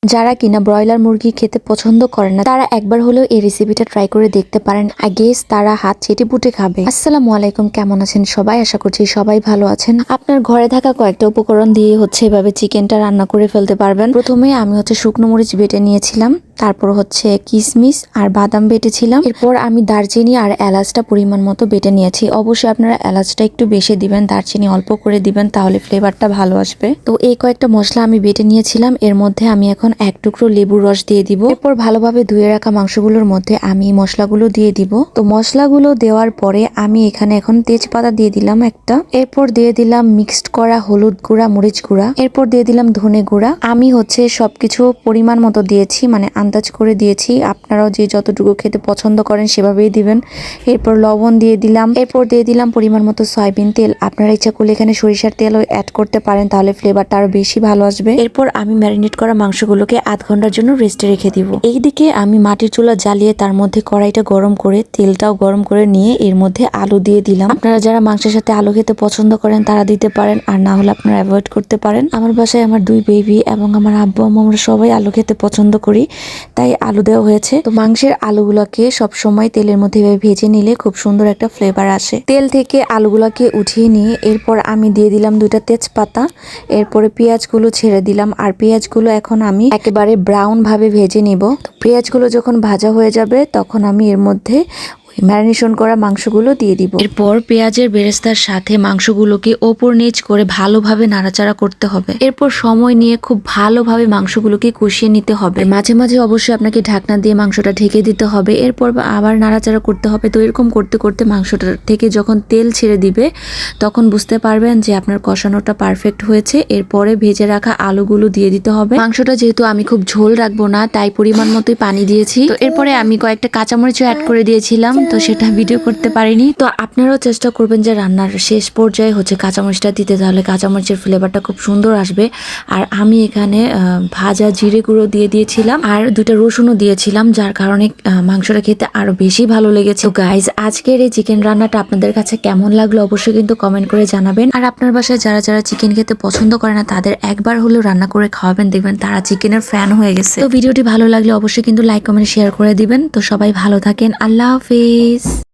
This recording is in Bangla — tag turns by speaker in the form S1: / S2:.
S1: যারা কিনা ব্রয়লার মুরগি খেতে পছন্দ করে না তারা একবার হলেও এই রেসিপিটা ট্রাই করে দেখতে পারেন। গেস তারা হাত চেটেপুটে খাবে। আসসালামু আলাইকুম, কেমন আছেন সবাই? আশা করছি সবাই ভালো আছেন। আপনার ঘরে থাকা কয়েকটা উপকরণ দিয়ে এভাবে চিকেনটা রান্না করে ফেলতে পারবেন। প্রথমে আমি শুকনো মরিচ বেটে নিয়েছিলাম, তারপর কিশমিশ আর বাদাম বেটেছিলাম। এরপর আমি দারচিনি আর এলাচটা পরিমাণ মতো বেটে নিয়েছি। অবশ্যই আপনারা এলাচটা একটু বেশি দিবেন, দারচিনি অল্প করে দিবেন, তাহলে ফ্লেভারটা ভালো আসবে। তো এই কয়েকটা মশলা আমি বেটে নিয়েছিলাম। এর মধ্যে আমি এখন এক টুকরো লেবুর রস দিয়ে দিব। এরপর ভালোভাবে ধুয়ে রাখা মাংসগুলোর মধ্যে আমি মশলাগুলো দিয়ে দিব। তো মশলাগুলো দেওয়ার পরে আমি এখানে এখন তেজপাতা দিয়ে দিলাম একটা। এরপর দিয়ে দিলাম মিক্সড করা হলুদ গুঁড়া, মরিচ গুঁড়া। এরপর দিয়ে দিলাম ধনে গুঁড়া। আমি সবকিছু পরিমাণ মতো দিয়েছি, মানে আন্দাজ করে দিয়েছি। আপনারাও যে যতটুকু খেতে পছন্দ করেন সেভাবেই দিবেন। এরপর লবণ দিয়ে দিলাম। এরপর দিয়ে দিলাম পরিমাণ মতো সয়াবিন তেল। আপনারা ইচ্ছা করলে এখানে সরিষার তেলও অ্যাড করতে পারেন, তাহলে ফ্লেভারটা আরো বেশি ভালো আসবে। এরপর আমি ম্যারিনেট করা মাংসগুলোকে আধ ঘন্টার জন্য রেস্টে রেখে দিব। এইদিকে আমি মাটির চুলা জ্বালিয়ে তার মধ্যে কড়াইটা গরম করে তেলটাও গরম করে নিয়ে এর মধ্যে আলু দিয়ে দিলাম। আপনারা যারা মাংসের সাথে আলু খেতে পছন্দ করেন তারা দিতে পারেন, আর না হলে আপনারা অ্যাভয়েড করতে পারেন। আমার বাসায় আমার দুই বেবি এবং আমার আব্বু আম্মু আমরা সবাই আলু খেতে পছন্দ করি, তাই আলু দেওয়া হয়েছে। তো মাংসের আলুগুলোকে সব সময় তেলের মধ্যে ভেজে নিলে খুব সুন্দর একটা ফ্লেভার আসে। তেল থেকে আলুগুলোকে উঠিয়ে নিয়ে এরপর আমি দিয়ে দিলাম 2টা তেজপাতা। এরপরে পেঁয়াজগুলো ছেড়ে দিলাম, আর পেঁয়াজগুলো এখন আমি একেবারে ব্রাউন ভাবে ভেজে নিব। পেঁয়াজগুলো যখন ভাজা হয়ে যাবে তখন আমি এর মধ্যে ম্যারিনেশন করা মাংসগুলো দিয়ে দিব। এরপর পেঁয়াজের বেরেস্তার সাথে মাংসগুলোকে ওপর নিচ করে ভালোভাবে নাড়াচাড়া করতে হবে। এরপর সময় নিয়ে খুব ভালোভাবে মাংসগুলোকে কষিয়ে নিতে হবে। মাঝে মাঝে অবশ্যই আপনাকে ঢাকনা দিয়ে মাংসটা ঢেকে দিতে হবে। এরপর আবার নাড়াচাড়া করতে হবে। তো এরকম করতে করতে মাংসটা থেকে যখন তেল ছেড়ে দিবে তখন বুঝতে পারবেন যে আপনার কষানোটা পারফেক্ট হয়েছে। এরপরে ভেজে রাখা আলুগুলো দিয়ে দিতে হবে। মাংসটা যেহেতু আমি খুব ঝোল রাখবো না, তাই পরিমাণ মতোই পানি দিয়েছি। তো এরপরে আমি কয়েকটা কাঁচামরিচও অ্যাড করে দিয়েছিলাম, তো সেটা ভিডিও করতে পারিনি। তো আপনারাও চেষ্টা করবেন যে রান্নার শেষ পর্যায়ে কাঁচামরিচটা দিতে, তাহলে কাঁচামরিচের ফ্লেভারটা খুব সুন্দর আসবে। আর আমি এখানে ভাজা জিরে গুঁড়ো দিয়ে দিয়েছিলাম আর 2টা রসুনও দিয়েছিলাম, যার কারণে মাংসটা খেতে আরো বেশি ভালো লেগেছে। তো গাইজ, আজকের এই চিকেন রান্নাটা আপনাদের কাছে কেমন লাগলো অবশ্যই কিন্তু কমেন্ট করে জানাবেন। আর আপনার বাসায় যারা যারা চিকেন খেতে পছন্দ করে না তাদের একবার হলেও রান্না করে খাওয়াবেন, দেখবেন তারা চিকেনের ফ্যান হয়ে গেছে। তো ভিডিওটি ভালো লাগলে অবশ্যই কিন্তু লাইক কমেন্ট শেয়ার করে দিবেন। তো সবাই ভালো থাকেন, আল্লাহ হাফিজ।